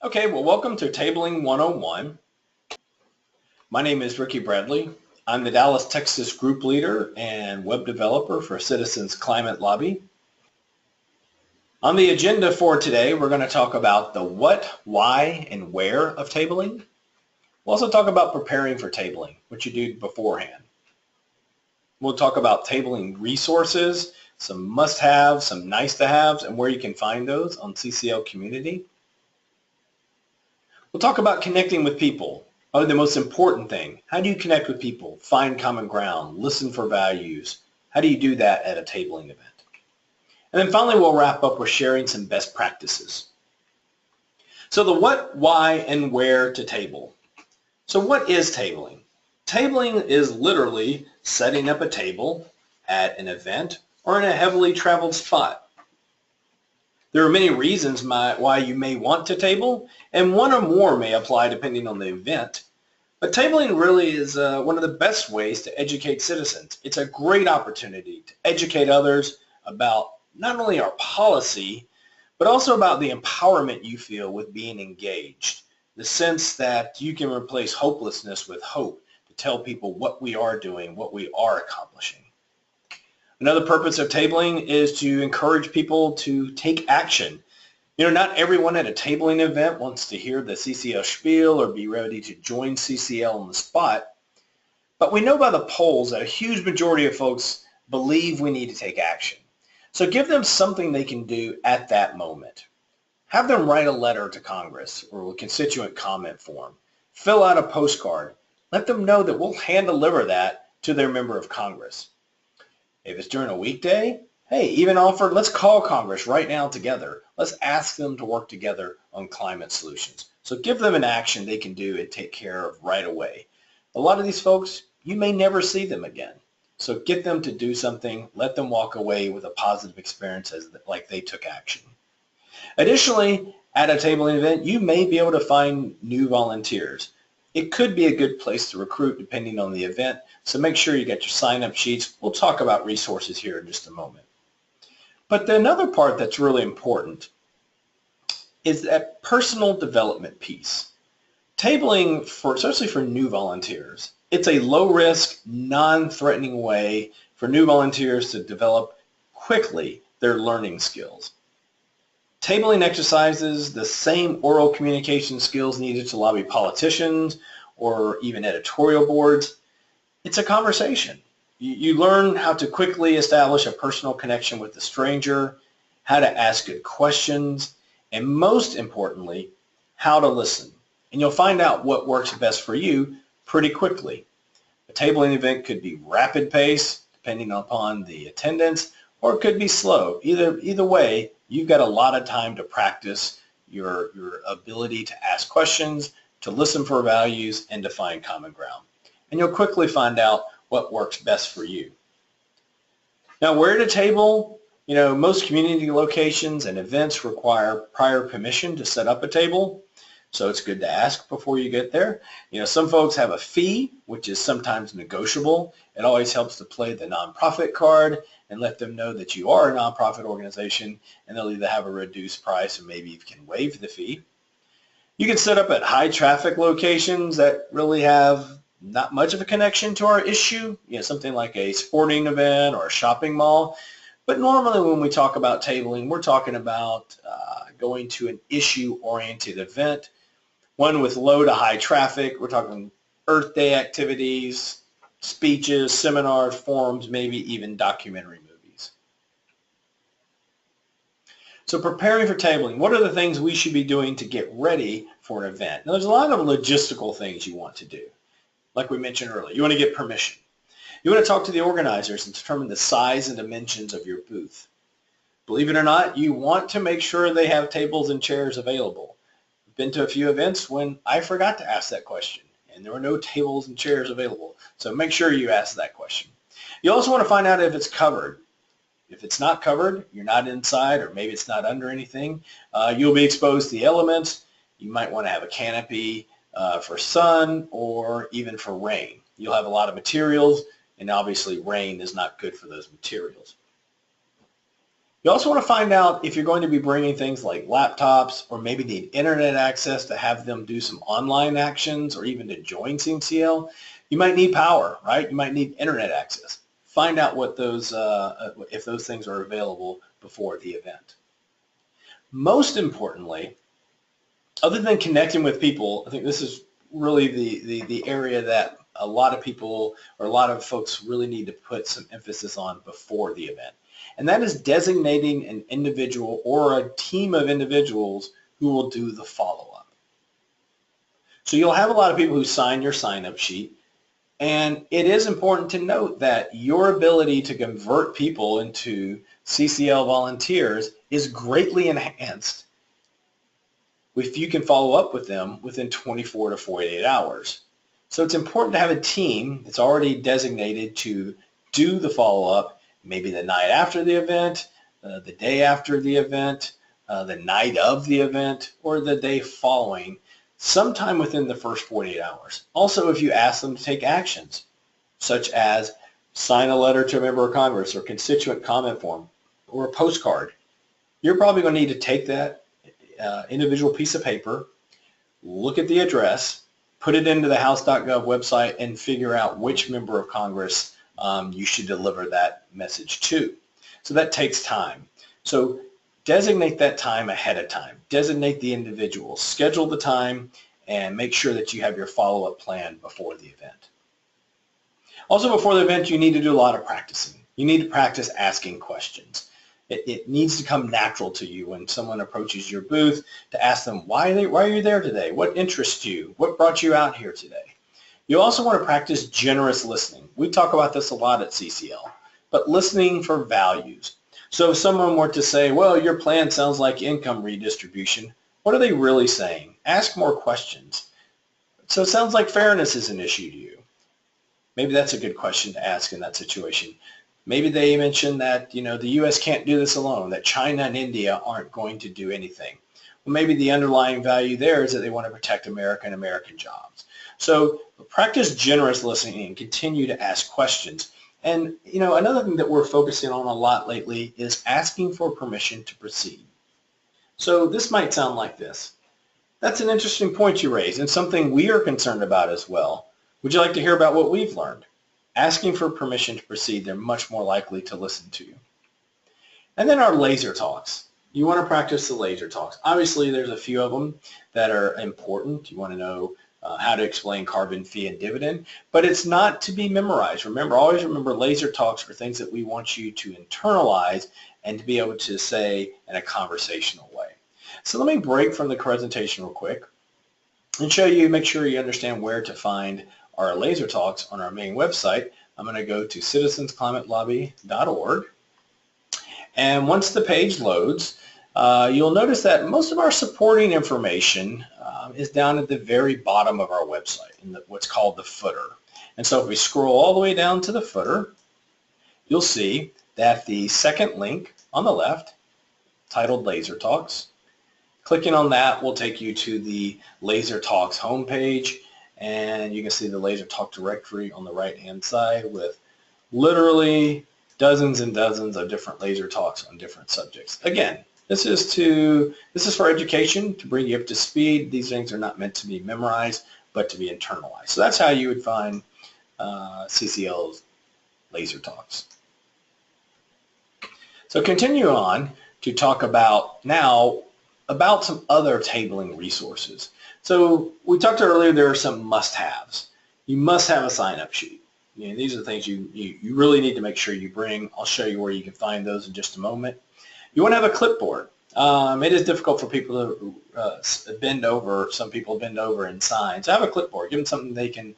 Okay, well, welcome to Tabling 101. My name is Ricky Bradley. I'm the Dallas, Texas group leader and web developer for Citizens Climate Lobby. On the agenda for today, we're going to talk about the what, why, and where of tabling. We'll also talk about preparing for tabling, what you do beforehand. We'll talk about tabling resources, some must-haves, some nice-to-haves, and where you can find those on CCL Community. We'll talk about connecting with people. The most important thing. How do you connect with people? Find common ground, listen for values. How do you do that at a tabling event? And then finally, we'll wrap up with sharing some best practices. So the what, why, and where to table. So what is tabling? Tabling is literally setting up a table at an event or in a heavily traveled spot. There are many reasons why you may want to table, and one or more may apply depending on the event. But tabling really is one of the best ways to educate citizens. It's a great opportunity to educate others about not only our policy, but also about the empowerment you feel with being engaged. The sense that you can replace hopelessness with hope to tell people what we are doing, what we are accomplishing. Another purpose of tabling is to encourage people to take action. Not everyone at a tabling event wants to hear the CCL spiel or be ready to join CCL on the spot, but we know by the polls that a huge majority of folks believe we need to take action. So give them something they can do at that moment. Have them write a letter to Congress or a constituent comment form. Fill out a postcard. Let them know that we'll hand deliver that to their member of Congress. If it's during a weekday, hey, even offer, let's call Congress right now together. Let's ask them to work together on climate solutions. So give them an action they can do and take care of right away. A lot of these folks, you may never see them again. So get them to do something. Let them walk away with a positive experience like they took action. Additionally, at a tabling event, you may be able to find new volunteers. It could be a good place to recruit depending on the event, so make sure you get your sign-up sheets. We'll talk about resources here in just a moment. But another part that's really important is that personal development piece. Tabling, especially for new volunteers, it's a low-risk, non-threatening way for new volunteers to develop quickly their learning skills. Tabling exercises the same oral communication skills needed to lobby politicians or even editorial boards. It's a conversation. You learn how to quickly establish a personal connection with the stranger, how to ask good questions, and most importantly, how to listen. And you'll find out what works best for you pretty quickly. A tabling event could be rapid pace, depending upon the attendance, or it could be slow. Either way, you've got a lot of time to practice your ability to ask questions, to listen for values, and to find common ground. And you'll quickly find out what works best for you. Now, where to table? Most community locations and events require prior permission to set up a table. So it's good to ask before you get there. Some folks have a fee, which is sometimes negotiable. It always helps to play the nonprofit card and let them know that you are a nonprofit organization, and they'll either have a reduced price or maybe you can waive the fee. You can set up at high traffic locations that really have not much of a connection to our issue, something like a sporting event or a shopping mall. But normally when we talk about tabling, we're talking about going to an issue-oriented event, one with low to high traffic. We're talking Earth Day activities, speeches, seminars, forums, maybe even documentary movies. So preparing for tabling, what are the things we should be doing to get ready for an event? Now, there's a lot of logistical things you want to do. Like we mentioned earlier, you want to get permission. You want to talk to the organizers and determine the size and dimensions of your booth. Believe it or not, you want to make sure they have tables and chairs available. I've been to a few events when I forgot to ask that question and there were no tables and chairs available. So make sure you ask that question. You also want to find out if it's covered. If it's not covered, you're not inside, or maybe it's not under anything, you'll be exposed to the elements. You might want to have a canopy for sun or even for rain. You'll have a lot of materials, and obviously rain is not good for those materials. You also want to find out if you're going to be bringing things like laptops or maybe need internet access to have them do some online actions or even to join CMCL. You might need power, right? You might need internet access. Find out what those, if those things are available before the event. Most importantly, other than connecting with people, I think this is really the area that a lot of people or a lot of folks really need to put some emphasis on before the event. And that is designating an individual or a team of individuals who will do the follow-up. So you'll have a lot of people who sign your sign-up sheet, and it is important to note that your ability to convert people into CCL volunteers is greatly enhanced if you can follow up with them within 24 to 48 hours. So it's important to have a team that's already designated to do the follow-up, maybe the night after the event, the day after the event, the night of the event, or the day following, sometime within the first 48 hours. Also, if you ask them to take actions, such as sign a letter to a member of Congress or constituent comment form or a postcard, you're probably going to need to take that individual piece of paper, look at the address, put it into the House.gov website, and figure out which member of Congress you should deliver that message to. So that takes time. So designate that time ahead of time. Designate the individual. Schedule the time and make sure that you have your follow-up plan before the event. Also before the event, you need to do a lot of practicing. You need to practice asking questions. It needs to come natural to you when someone approaches your booth to ask them, why are you there today? What interests you? What brought you out here today? You also want to practice generous listening. We talk about this a lot at CCL, but listening for values. So if someone were to say, well, your plan sounds like income redistribution, what are they really saying? Ask more questions. So it sounds like fairness is an issue to you. Maybe that's a good question to ask in that situation. Maybe they mention that, the U.S. can't do this alone, that China and India aren't going to do anything. Well, maybe the underlying value there is that they want to protect America and American jobs. So practice generous listening and continue to ask questions. And, another thing that we're focusing on a lot lately is asking for permission to proceed. So this might sound like this. That's an interesting point you raise and something we are concerned about as well. Would you like to hear about what we've learned? Asking for permission to proceed, they're much more likely to listen to you. And then our laser talks. You want to practice the laser talks. Obviously, there's a few of them that are important. You want to know how to explain carbon fee and dividend, but it's not to be memorized. Always remember laser talks are things that we want you to internalize and to be able to say in a conversational way. So let me break from the presentation real quick and make sure you understand where to find our laser talks on our main website. I'm going to go to citizensclimatolobby.org. And once the page loads, you'll notice that most of our supporting information is down at the very bottom of our website in what's called the footer. And so if we scroll all the way down to the footer, you'll see that the second link on the left, titled Laser Talks, clicking on that will take you to the Laser Talks homepage, and you can see the Laser Talk directory on the right-hand side with literally dozens and dozens of different laser talks on different subjects. Again, this is for education, to bring you up to speed. These things are not meant to be memorized, but to be internalized. So that's how you would find CCL's laser talks. So continue on to talk about some other tabling resources. So we talked earlier, there are some must-haves. You must have a sign-up sheet. These are the things you really need to make sure you bring. I'll show you where you can find those in just a moment. You want to have a clipboard. It is difficult for people to bend over. Some people bend over and sign. So have a clipboard. Give them something they can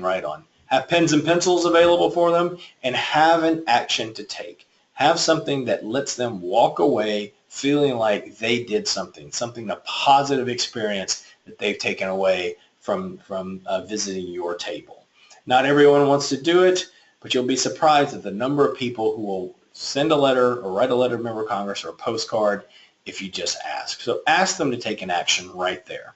write on. Have pens and pencils available for them, and have an action to take. Have something that lets them walk away feeling like they did something, a positive experience that they've taken away from visiting your table. Not everyone wants to do it, but you'll be surprised at the number of people who will send a letter or write a letter to a member of Congress or a postcard if you just ask. So ask them to take an action right there.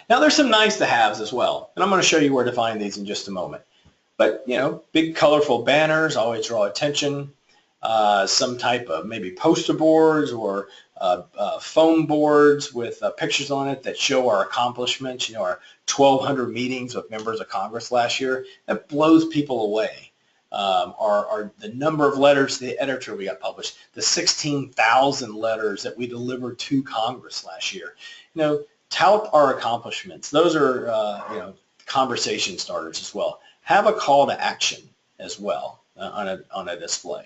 Now there's some nice to haves as well, and I'm going to show you where to find these in just a moment. But big colorful banners always draw attention. some type of maybe poster boards or foam boards with pictures on it that show our accomplishments, our 1,200 meetings with members of Congress last year. That blows people away. The number of letters to the editor we got published, the 16,000 letters that we delivered to Congress last year. Tout our accomplishments. Those are, conversation starters as well. Have a call to action as well on a display.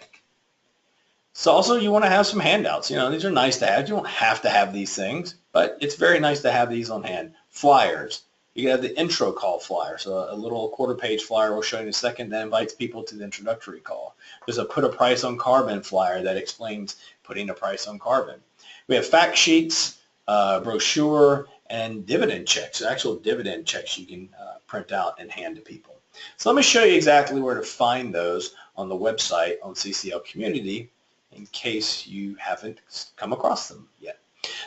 So also you want to have some handouts. These are nice to have. You don't have to have these things, but it's very nice to have these on hand. Flyers. You can have the intro call flyer. So a little quarter-page flyer we'll show you in a second that invites people to the introductory call. There's a put a price on carbon flyer that explains putting a price on carbon. We have fact sheets, brochure, and dividend checks. Actual dividend checks you can print out and hand to people. So let me show you exactly where to find those on the website on CCL Community in case you haven't come across them yet.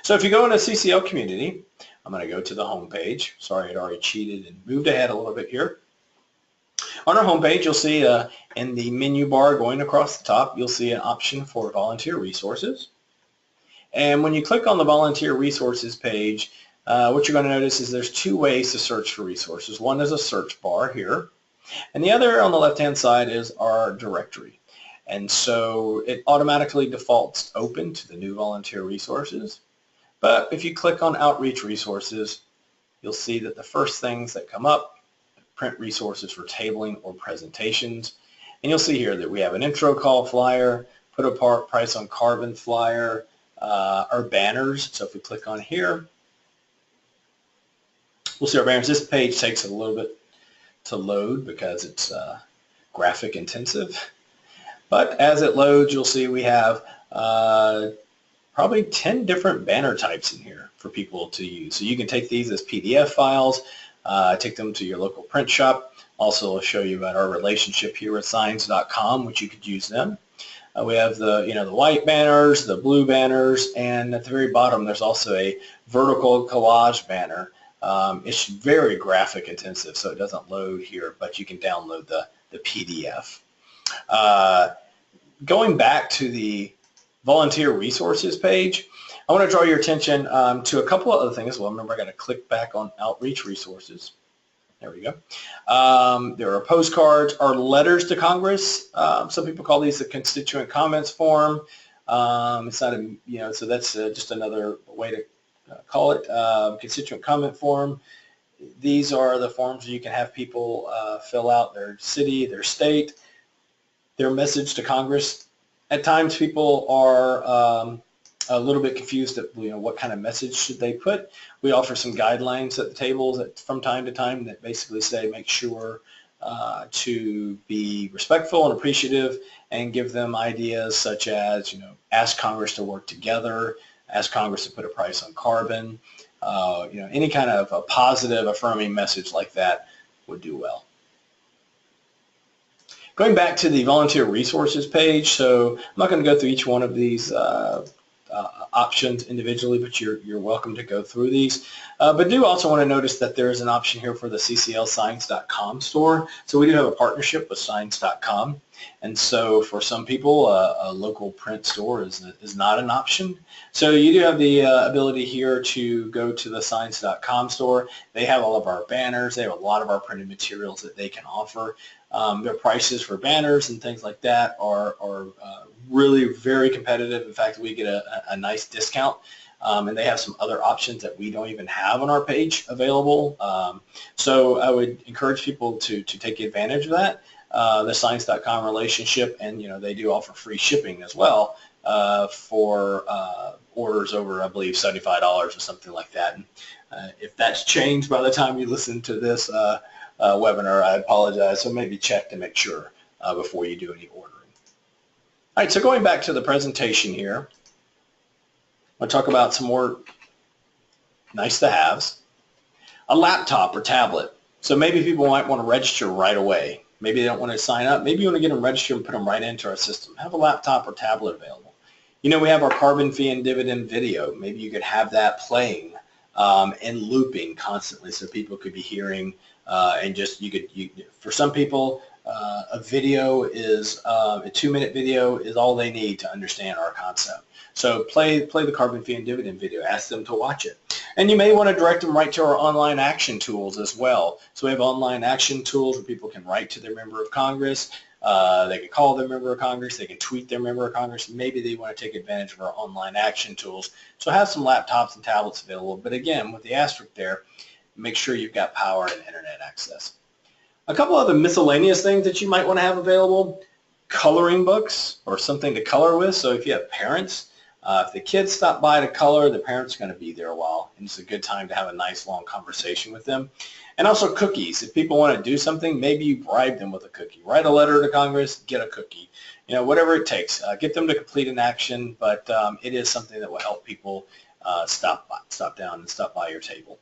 So if you go into CCL Community, I'm going to go to the home page. Sorry, I'd already cheated and moved ahead a little bit here. On our home page, you'll see in the menu bar going across the top, you'll see an option for volunteer resources. And when you click on the volunteer resources page, what you're going to notice is there's two ways to search for resources. One is a search bar here, and the other on the left-hand side is our directory. And so it automatically defaults open to the new volunteer resources. But if you click on outreach resources, you'll see that the first things that come up, print resources for tabling or presentations. And you'll see here that we have an intro call flyer, put a price on carbon flyer, our banners. So if we click on here, we'll see our banners. This page takes a little bit to load because it's graphic intensive. But as it loads, you'll see we have probably 10 different banner types in here for people to use. So you can take these as PDF files, take them to your local print shop. Also, I'll show you about our relationship here with signs.com, which you could use them. We have the white banners, the blue banners, and at the very bottom there's also a vertical collage banner. It's very graphic intensive, so it doesn't load here, but you can download the PDF. Going back to the volunteer resources page, I want to draw your attention to a couple of other things. Well, remember I got to click back on outreach resources. There we go. There are postcards or letters to Congress. Some people call these the constituent comments form. It's not a, so that's just another way to call it, constituent comment form. These are the forms you can have people fill out their city, their state, their message to Congress. At times people are a little bit confused at what kind of message should they put. We offer some guidelines at the tables from time to time that basically say make sure to be respectful and appreciative and give them ideas such as ask Congress to work together, ask Congress to put a price on carbon, any kind of a positive affirming message like that would do well. Going back to the volunteer resources page, so I'm not going to go through each one of these options individually, but you're welcome to go through these. But do also want to notice that there is an option here for the CCLSigns.com store. So we do have a partnership with Signs.com, and so for some people, a local print store is not an option. So you do have the ability here to go to the Signs.com store. They have all of our banners. They have a lot of our printed materials that they can offer. Their prices for banners and things like that are really very competitive. In fact, we get a nice discount, and they have some other options that we don't even have on our page available. So I would encourage people to take advantage of that. The Signs.com relationship, and they do offer free shipping as well for orders over, I believe, $75 or something like that. And if that's changed by the time you listen to this webinar, I apologize. So maybe check to make sure before you do any ordering. All right, so going back to the presentation here, I'm going to talk about some more nice to haves. A laptop or tablet. So maybe people might want to register right away. Maybe they don't want to sign up. Maybe you want to get them registered and put them right into our system. Have a laptop or tablet available. We have our carbon fee and dividend video. Maybe you could have that playing and looping constantly so people could be hearing and just for some people, a video is, a 2-minute video is all they need to understand our concept. So play the carbon fee and dividend video. Ask them to watch it. And you may want to direct them right to our online action tools as well. So we have online action tools where people can write to their member of Congress. They can call their member of Congress. They can tweet their member of Congress. Maybe they want to take advantage of our online action tools. So have some laptops and tablets available. But again, with the asterisk there, make sure you've got power and internet access. A couple other miscellaneous things that you might want to have available: coloring books or something to color with. So if you have parents, if the kids stop by to color, the parents are going to be there a while, and it's a good time to have a nice long conversation with them. And also cookies. If people want to do something, maybe you bribe them with a cookie. Write a letter to Congress, get a cookie. You know, whatever it takes. Get them to complete an action, but it is something that will help people stop down and stop by your table.